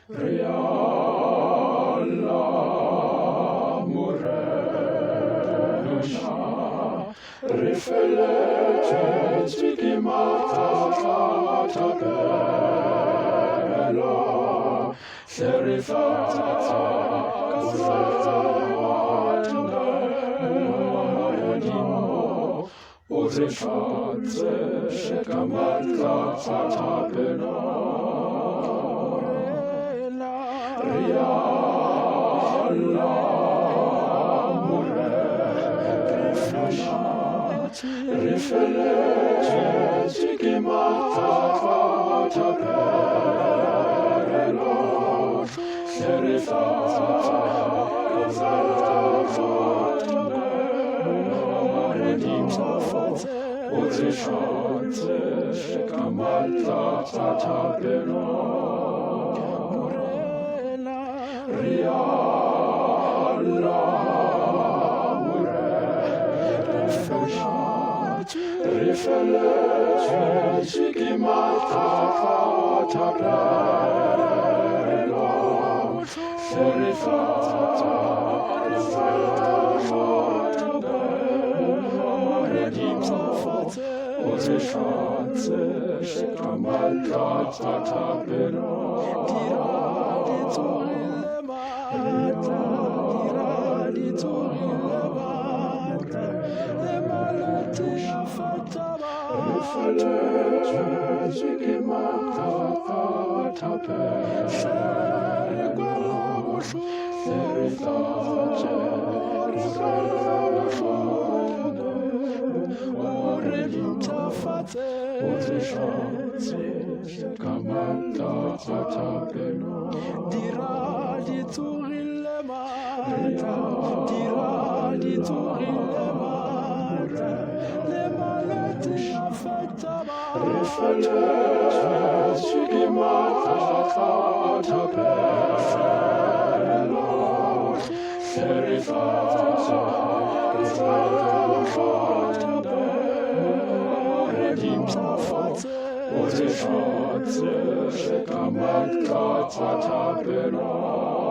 Riala Morena, Riffelete Zigimata Acapella, Serifata Cavallo, Uzifanze Shekamatla Acapella, Riala Riffelete Zigimata Acapella, Serifata Cavallo, Uzifanze Shekamatla Acapella, Riala Riffelete Zigimata Acapella, Serifata Uzifanze Shekamatla Acapella, Riffelete Zigimata Acapella, Serifate Uzifanze Shekamatla Acapella, Riffelete Zigimata Acapella, Serifata Cavallo, Uzifanze Shekamatla Acapella.